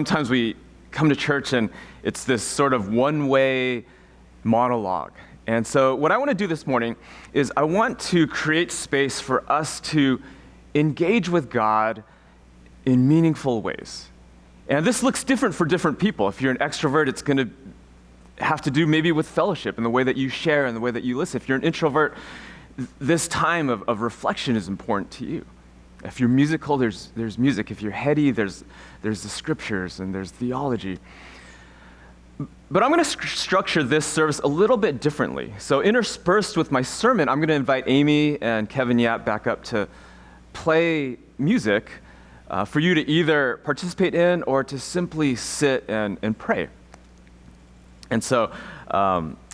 Sometimes we come to church and it's this sort of one-way monologue. And so what I want to do this morning is I want to create space for us to engage with God in meaningful ways. And this looks different for different people. If you're an extrovert, it's going to have to do maybe with fellowship and the way that you share and the way that you listen. If you're an introvert, this time of reflection is important to you. If you're musical, there's music. If you're heady, there's the scriptures and there's theology. But I'm going to structure this service a little bit differently. So interspersed with my sermon, I'm going to invite Amy and Kevin Yap back up to play music for you to either participate in or to simply sit and pray. And so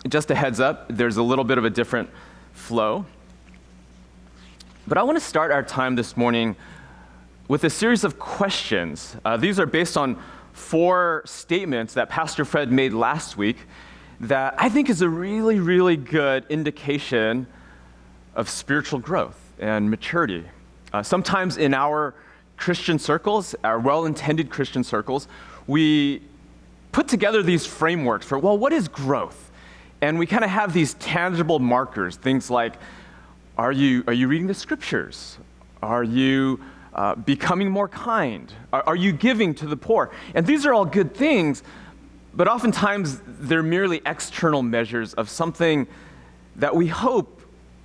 just a heads up, there's a little bit of a different flow. But I want to start our time this morning with a series of questions. These are based on 4 statements that Pastor Fred made last week that I think is a really, really good indication of spiritual growth and maturity. Sometimes in our Christian circles, our well-intended Christian circles, we put together these frameworks for, well, what is growth? And we kind of have these tangible markers, things like, Are you reading the scriptures? Are you becoming more kind? Are you giving to the poor? And these are all good things, but oftentimes they're merely external measures of something that we hope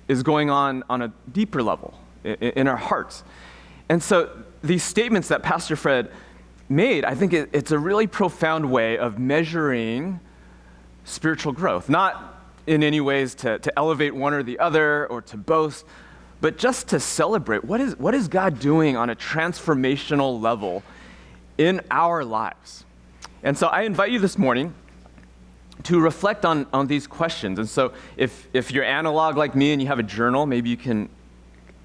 is going on a deeper level in our hearts. And so these statements that Pastor Fred made, I think it's a really profound way of measuring spiritual growth, not in any ways to elevate one or the other or to boast, but just to celebrate what is God doing on a transformational level in our lives. And so I invite you this morning to reflect on these questions. And so if you're analog like me and you have a journal, maybe you can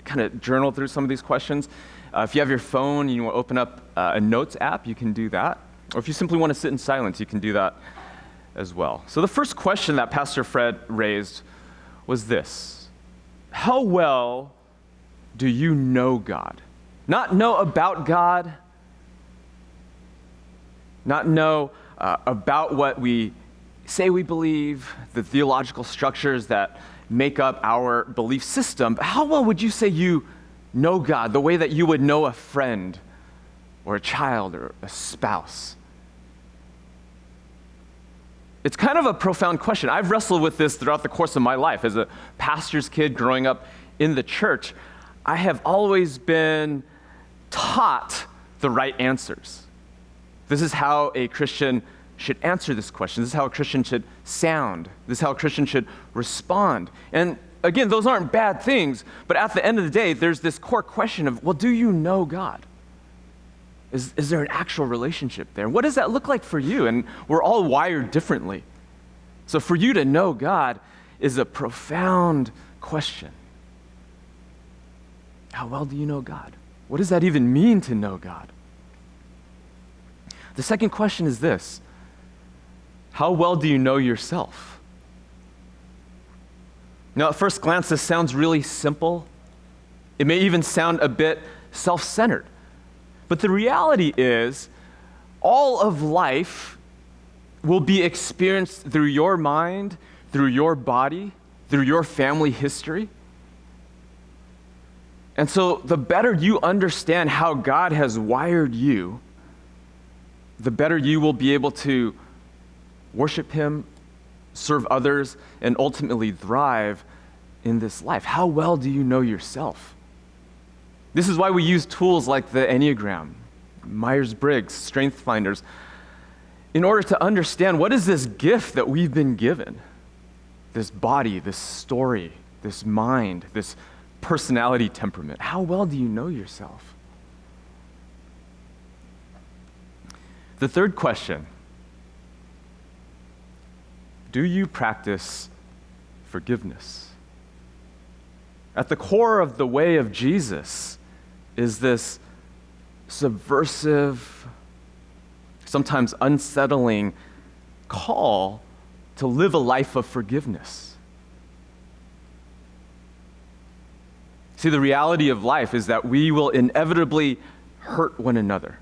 kind of journal through some of these questions. If you have your phone and you want to open up a notes app, you can do that. Or if you simply want to sit in silence, you can do that as well. So the first question that Pastor Fred raised was this: how well do you know God? Not know about God, not know about what we say we believe, the theological structures that make up our belief system, but how well would you say you know God the way that you would know a friend or a child or a spouse? It's kind of a profound question. I've wrestled with this throughout the course of my life. As a pastor's kid growing up in the church, I have always been taught the right answers. This is how a Christian should answer this question. This is how a Christian should sound. This is how a Christian should respond. And again, those aren't bad things, but at the end of the day, there's this core question of, well, do you know God? Is there an actual relationship there? What does that look like for you? And we're all wired differently. So for you to know God is a profound question. How well do you know God? What does that even mean to know God? The second question is this: how well do you know yourself? Now, at first glance, this sounds really simple. It may even sound a bit self-centered. But the reality is, all of life will be experienced through your mind, through your body, through your family history. And so the better you understand how God has wired you, the better you will be able to worship Him, serve others, and ultimately thrive in this life. How well do you know yourself? This is why we use tools like the Enneagram, Myers-Briggs, Strength Finders, in order to understand what is this gift that we've been given, this body, this story, this mind, this personality temperament. How well do you know yourself? The third question: do you practice forgiveness? At the core of the way of Jesus is this subversive, sometimes unsettling call to live a life of forgiveness. See, the reality of life is that we will inevitably hurt one another.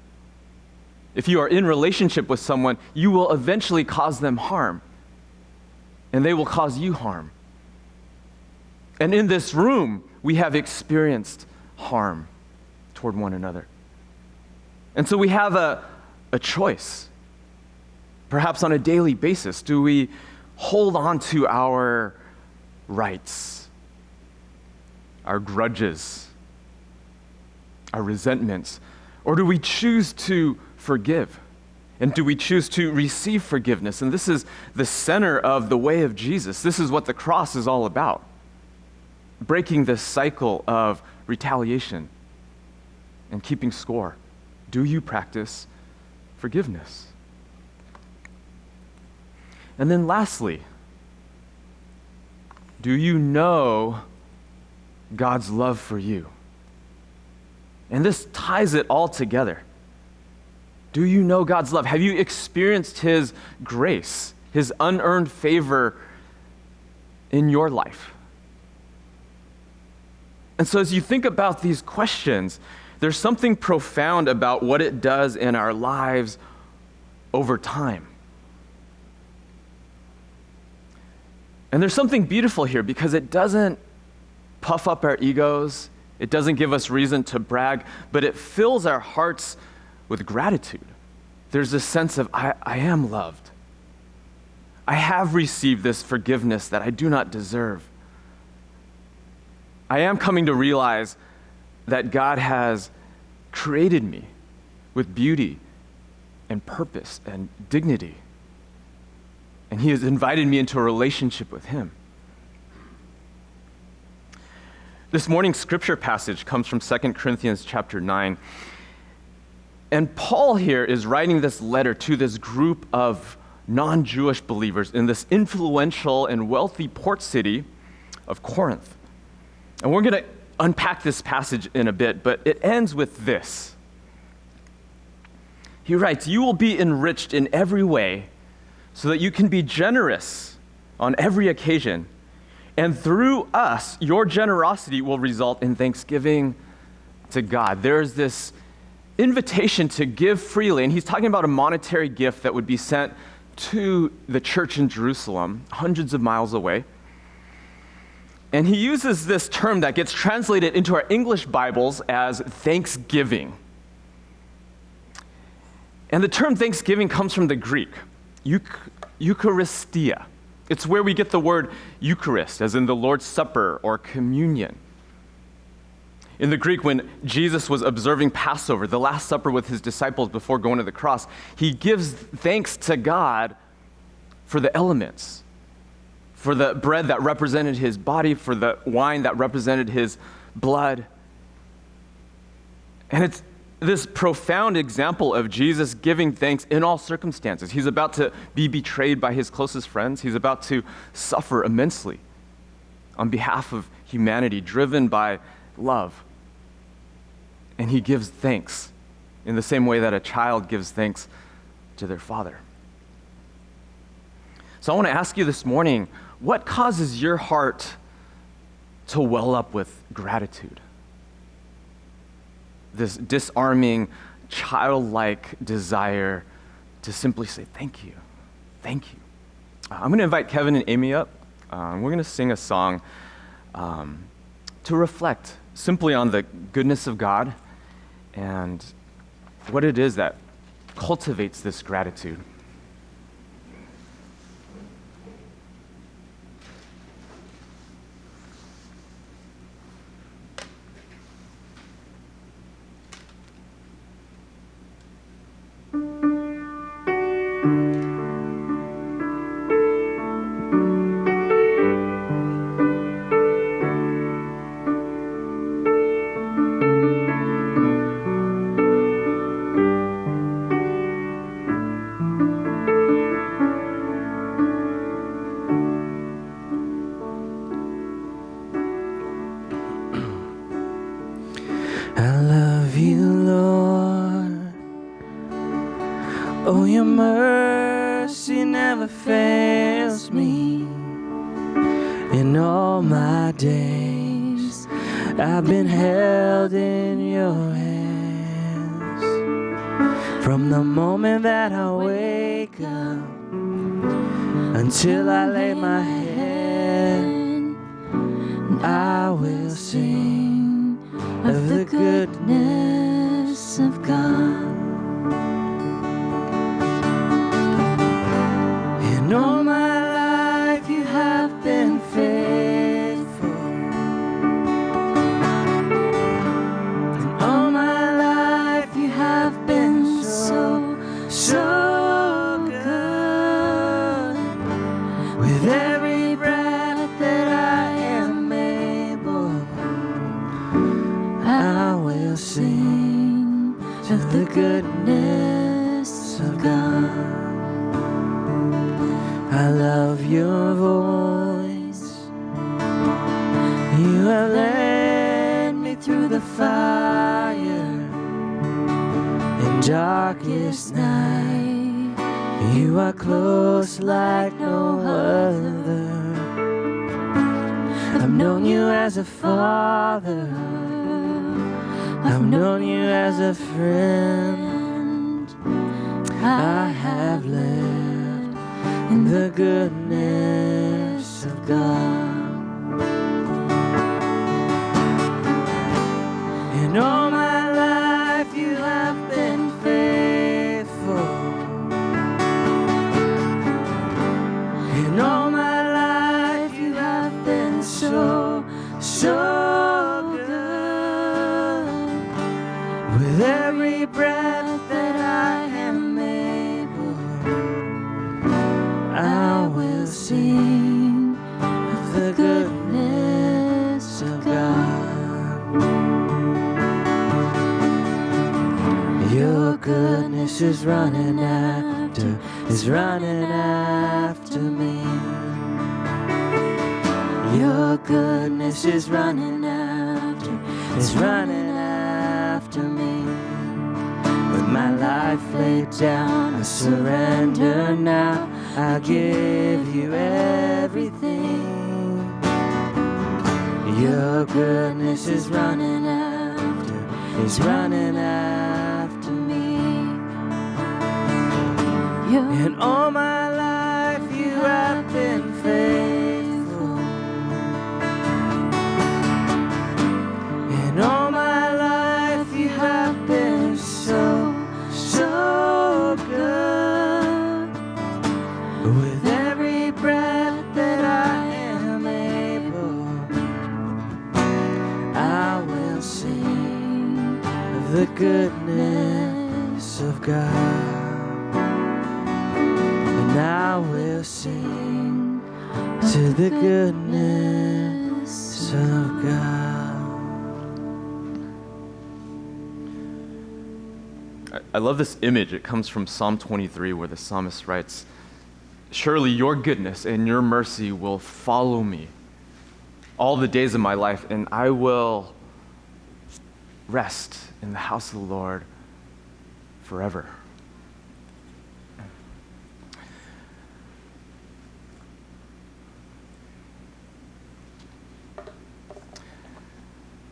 If you are in relationship with someone, you will eventually cause them harm, and they will cause you harm. And in this room, we have experienced harm toward one another. And so we have a choice, perhaps on a daily basis. Do we hold on to our rights, our grudges, our resentments, or do we choose to forgive? And do we choose to receive forgiveness? And this is the center of the way of Jesus. This is what the cross is all about. Breaking this cycle of retaliation and keeping score. Do you practice forgiveness? And then lastly, do you know God's love for you? And this ties it all together. Do you know God's love? Have you experienced His grace, His unearned favor in your life? And so as you think about these questions, there's something profound about what it does in our lives over time. And there's something beautiful here because it doesn't puff up our egos. It doesn't give us reason to brag, but it fills our hearts with gratitude. There's a sense of, I am loved. I have received this forgiveness that I do not deserve. I am coming to realize that God has created me with beauty and purpose and dignity. And He has invited me into a relationship with Him. This morning's scripture passage comes from 2 Corinthians chapter 9. And Paul here is writing this letter to this group of non-Jewish believers in this influential and wealthy port city of Corinth. And we're going to unpack this passage in a bit, but it ends with this. He writes, "You will be enriched in every way so that you can be generous on every occasion. And through us, your generosity will result in thanksgiving to God." There's this invitation to give freely, and he's talking about a monetary gift that would be sent to the church in Jerusalem, hundreds of miles away. And he uses this term that gets translated into our English Bibles as thanksgiving. And the term thanksgiving comes from the Greek, Eucharistia. It's where we get the word Eucharist, as in the Lord's Supper or communion. In the Greek, when Jesus was observing Passover, the Last Supper with his disciples before going to the cross, he gives thanks to God for the elements, for the bread that represented his body, for the wine that represented his blood. And it's this profound example of Jesus giving thanks in all circumstances. He's about to be betrayed by his closest friends. He's about to suffer immensely on behalf of humanity, driven by love. And he gives thanks in the same way that a child gives thanks to their father. So I want to ask you this morning, what causes your heart to well up with gratitude? This disarming, childlike desire to simply say, thank you, thank you. I'm going to invite Kevin and Amy up. We're going to sing a song to reflect simply on the goodness of God and what it is that cultivates this gratitude. I love you, Lord. Oh, your mercy never fails me. In all my days, I've been held in your hands. From the moment that I wake up until I lay my head, I will sing of the goodness of God. In all my life you have been faithful. In all my life you have been so, so good. With every breath that I am able, I will sing of the goodness of God. I love your voice. You have led me through the fire in darkest night. You are close like no other. I've known you as a father. I've known you as a friend. I have lived in the goodness of God. In all my life you have been faithful. In all my life you have been so, so good. With every breath that I am able, I will sing of the goodness of God. Your goodness is running after me. Your goodness is running after me. With my life laid down, I surrender now. I give you everything. Your goodness is running after me. In all my life you have been faithful. In all my life you have been so, so good. With every breath that I am able, I will sing of the goodness of God. And I will sing to the goodness of God. I love this image. It comes from Psalm 23, where the psalmist writes, "Surely your goodness and your mercy will follow me all the days of my life, and I will rest in the house of the Lord forever."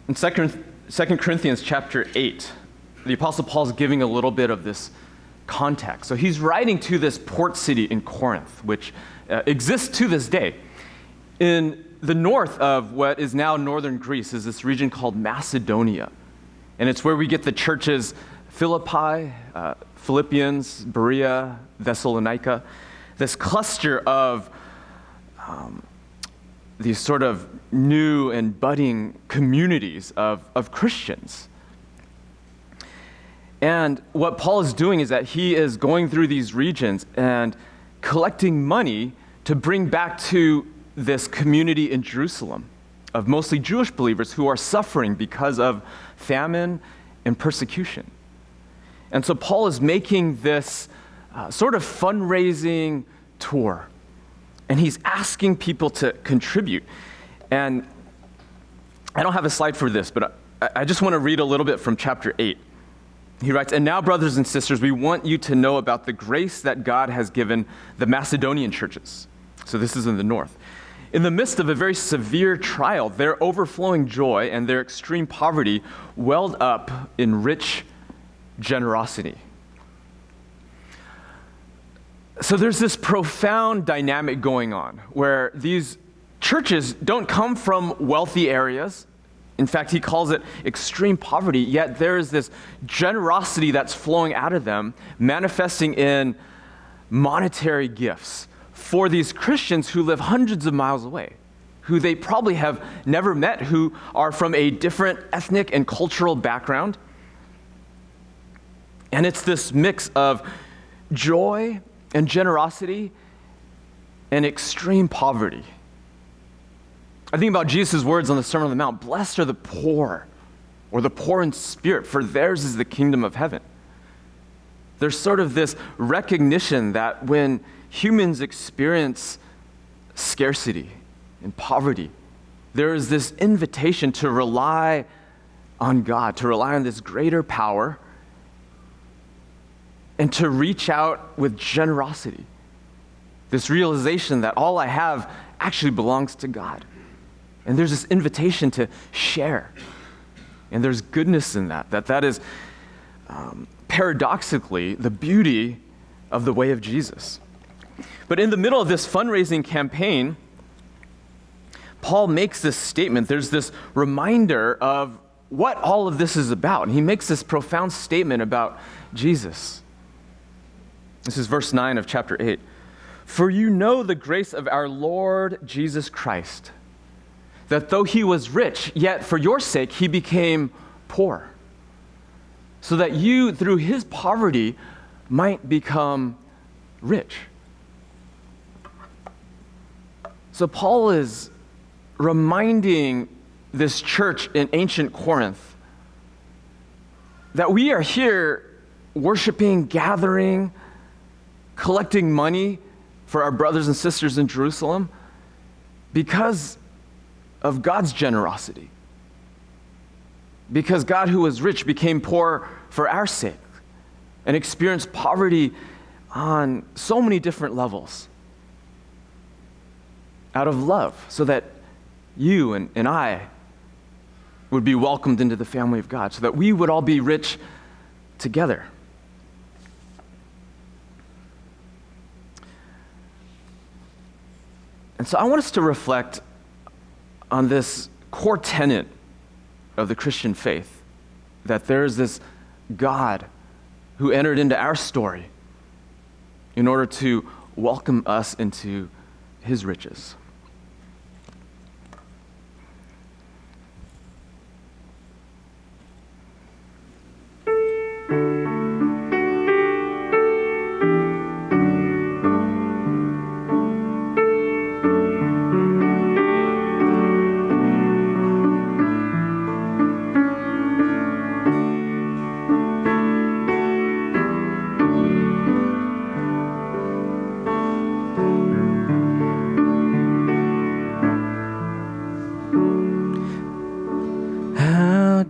In 2 Corinthians chapter 8, the Apostle Paul is giving a little bit of this context. So he's writing to this port city in Corinth, which exists to this day. In the north of what is now northern Greece is this region called Macedonia. And it's where we get the churches Philippi, Philippians, Berea, Thessalonica, this cluster of these sort of new and budding communities of Christians. And what Paul is doing is that he is going through these regions and collecting money to bring back to this community in Jerusalem of mostly Jewish believers who are suffering because of famine and persecution. And so Paul is making this sort of fundraising tour, and he's asking people to contribute. And I don't have a slide for this, but I just want to read a little bit from chapter 8. He writes, "And now, brothers and sisters, we want you to know about the grace that God has given the Macedonian churches." So this is in the north. "In the midst of a very severe trial, their overflowing joy and their extreme poverty welled up in rich generosity. So there's this profound dynamic going on where these churches don't come from wealthy areas. In fact, he calls it extreme poverty, yet there is this generosity that's flowing out of them, manifesting in monetary gifts for these Christians who live hundreds of miles away, who they probably have never met, who are from a different ethnic and cultural background. And it's this mix of joy and generosity and extreme poverty. I think about Jesus' words on the Sermon on the Mount, blessed are the poor, or the poor in spirit, for theirs is the kingdom of heaven. There's sort of this recognition that when humans experience scarcity and poverty, there is this invitation to rely on God, to rely on this greater power, and to reach out with generosity. This realization that all I have actually belongs to God. And there's this invitation to share. And there's goodness in that. That is paradoxically the beauty of the way of Jesus. But in the middle of this fundraising campaign, Paul makes this statement. There's this reminder of what all of this is about. And he makes this profound statement about Jesus. This is verse 9 of chapter 8. For you know the grace of our Lord Jesus Christ, that though he was rich, yet for your sake he became poor, so that you, through his poverty, might become rich. So Paul is reminding this church in ancient Corinth that we are here worshiping, gathering, collecting money for our brothers and sisters in Jerusalem because of God's generosity. Because God, who was rich, became poor for our sake and experienced poverty on so many different levels out of love, so that you and I would be welcomed into the family of God, so that we would all be rich together. And so I want us to reflect on this core tenet of the Christian faith, that there is this God who entered into our story in order to welcome us into his riches.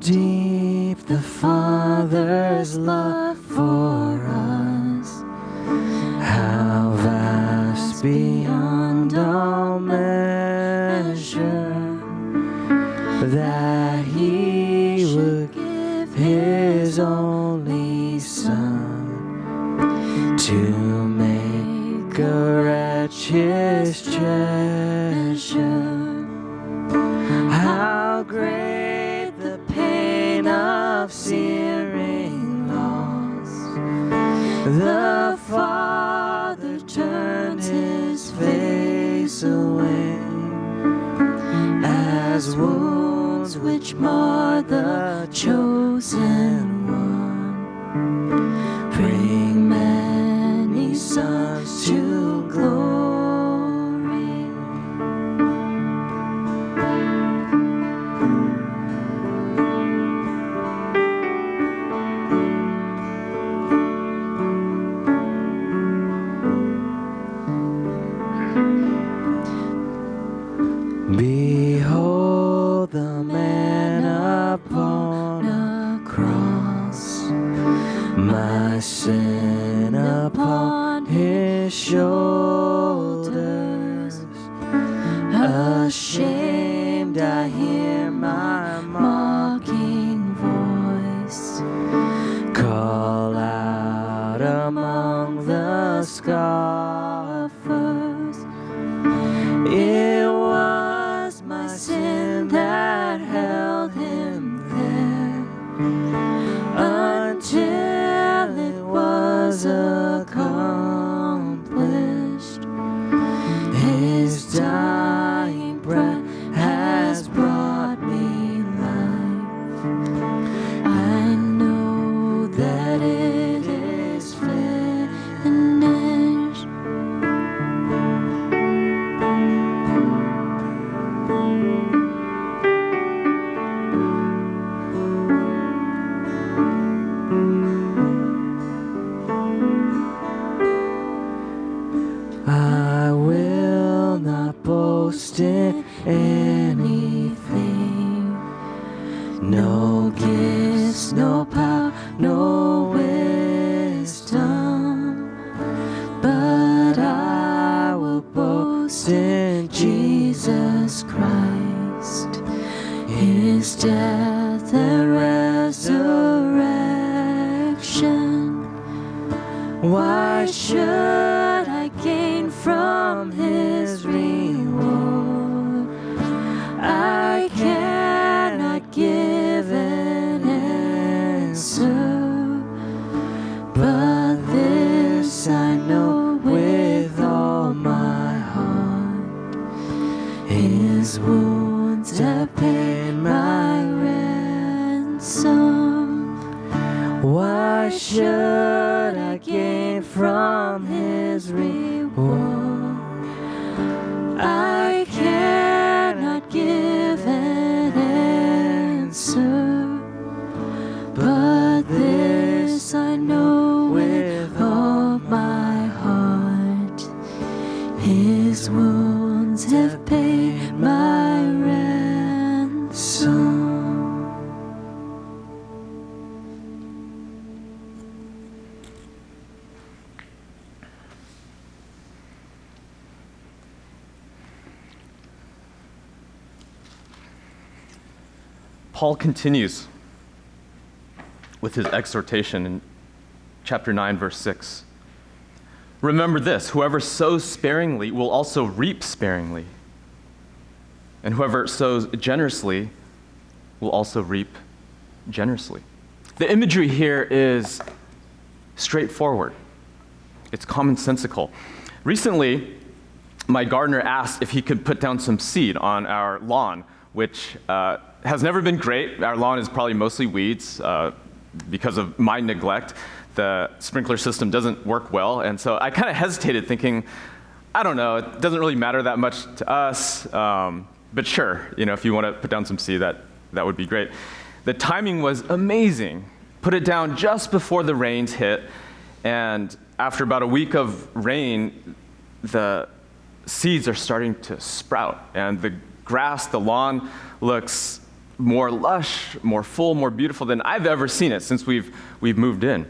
Deep the Father's love for us, how vast beyond all measure, that he would give his only Son to make a wretch his treasure. How great of searing loss, the Father turned his face away, as wounds which mar the chosen one bring many sons to glory. Behold the man upon a cross, my sin upon his shoulders. Ashamed I hear my mocking voice call out among the scars. I will not boast in anything. No gifts, no power, no wisdom, but I will boast in Jesus Christ, His death and resurrection. Why should I gain from His reward? I cannot give an answer, but this I know with all my heart: His wounds have paid my ransom. Why should I gain from His reward? I cannot give an answer, but this I know with all my heart: His wounds have paid my ransom. Paul continues with his exhortation in chapter 9, verse 6. Remember this: whoever sows sparingly will also reap sparingly, and whoever sows generously will also reap generously. The imagery here is straightforward. It's commonsensical. Recently, my gardener asked if he could put down some seed on our lawn, which has never been great. Our lawn is probably mostly weeds because of my neglect. The sprinkler system doesn't work well, and so I kind of hesitated, thinking, I don't know, it doesn't really matter that much to us, but sure, if you want to put down some seed, that would be great. The timing was amazing. Put it down just before the rains hit, and after about a week of rain, the seeds are starting to sprout, and the grass, the lawn, looks more lush, more full, more beautiful than I've ever seen it since we've moved in.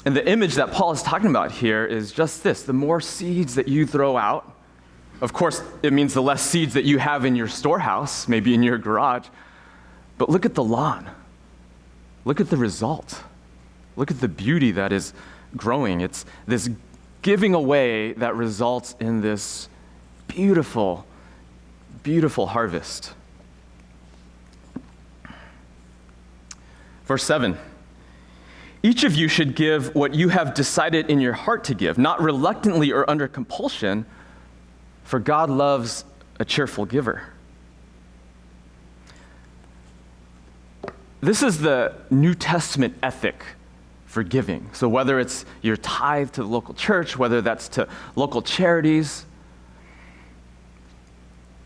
And the image that Paul is talking about here is just this: the more seeds that you throw out, of course, it means the less seeds that you have in your storehouse, maybe in your garage, but look at the lawn. Look at the result. Look at the beauty that is growing. It's this giving away that results in this beautiful, beautiful harvest. Verse 7, each of you should give what you have decided in your heart to give, not reluctantly or under compulsion, for God loves a cheerful giver. This is the New Testament ethic for giving. So whether it's your tithe to the local church, whether that's to local charities,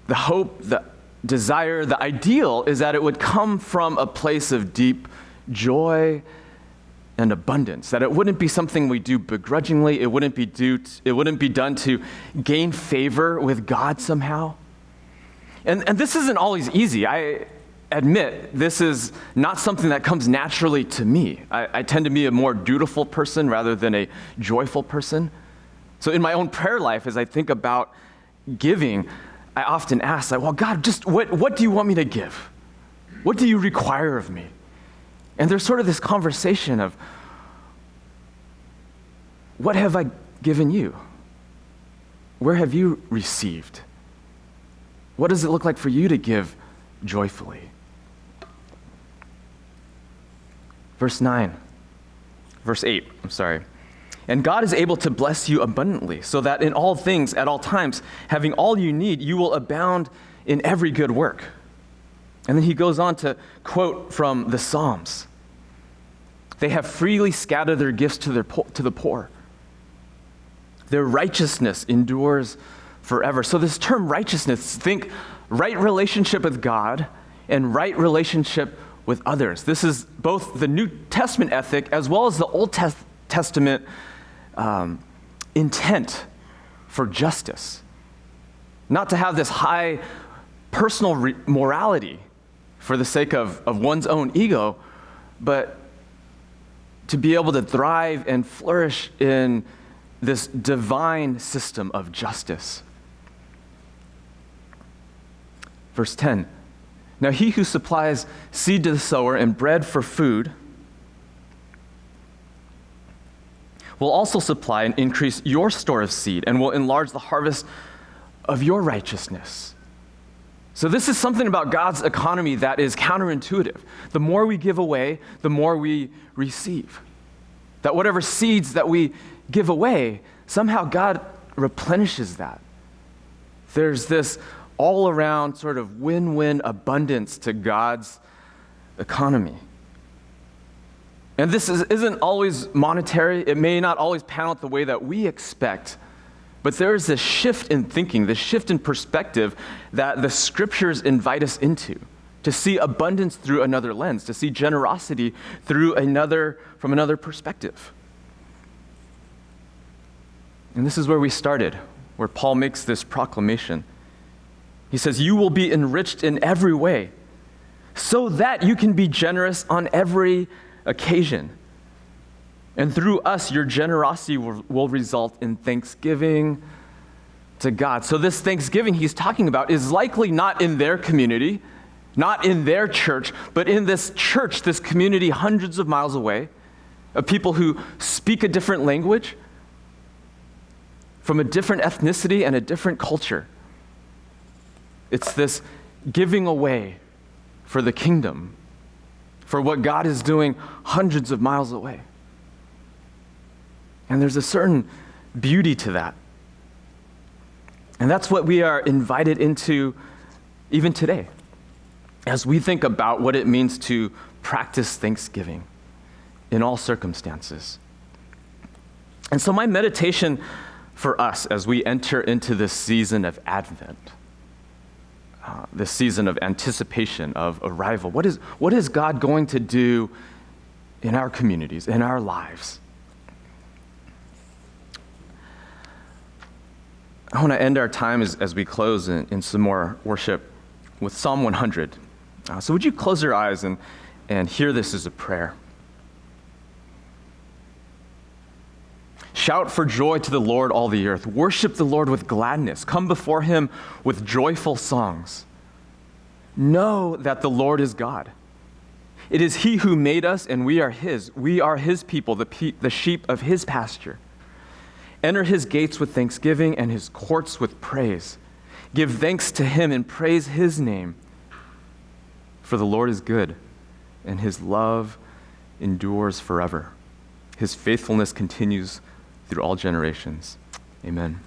the hope, the desire, the ideal is that it would come from a place of deep joy and abundance, that it wouldn't be something we do begrudgingly, it wouldn't be done to gain favor with God somehow. And this isn't always easy. I admit this is not something that comes naturally to me. I tend to be a more dutiful person rather than a joyful person. So in my own prayer life, as I think about giving, I often ask, well, God, just what do you want me to give? What do you require of me? And there's sort of this conversation of, what have I given you? Where have you received? What does it look like for you to give joyfully? Verse 8, And God is able to bless you abundantly, so that in all things, at all times, having all you need, you will abound in every good work. And then he goes on to quote from the Psalms. They have freely scattered their gifts to the poor. Their righteousness endures forever. So this term righteousness, think right relationship with God and right relationship with others. This is both the New Testament ethic as well as the Old Testament intent for justice. Not to have this high personal morality for the sake of one's own ego, but to be able to thrive and flourish in this divine system of justice. Verse 10, now he who supplies seed to the sower and bread for food will also supply and increase your store of seed and will enlarge the harvest of your righteousness. So this is something about God's economy that is counterintuitive. The more we give away, the more we receive. That whatever seeds that we give away, somehow God replenishes that. There's this all-around sort of win-win abundance to God's economy. And this isn't always monetary. It may not always pan out the way that we expect. But there is this shift in thinking, this shift in perspective that the scriptures invite us into, to see abundance through another lens, to see generosity from another perspective. And this is where we started, where Paul makes this proclamation. He says, you will be enriched in every way, so that you can be generous on every occasion. And through us, your generosity will result in thanksgiving to God. So this thanksgiving he's talking about is likely not in their community, not in their church, but in this church, this community hundreds of miles away, of people who speak a different language, from a different ethnicity and a different culture. It's this giving away for the kingdom, for what God is doing hundreds of miles away. And there's a certain beauty to that. And that's what we are invited into even today, as we think about what it means to practice thanksgiving in all circumstances. And so my meditation for us as we enter into this season of Advent, this season of anticipation, of arrival, what is God going to do in our communities, in our lives? I want to end our time as we close in some more worship with Psalm 100. So would you close your eyes and hear this as a prayer? Shout for joy to the Lord, all the earth. Worship the Lord with gladness. Come before him with joyful songs. Know that the Lord is God. It is he who made us, and we are his. We are his people, the sheep of his pasture. Enter his gates with thanksgiving and his courts with praise. Give thanks to him and praise his name. For the Lord is good, and his love endures forever. His faithfulness continues through all generations. Amen.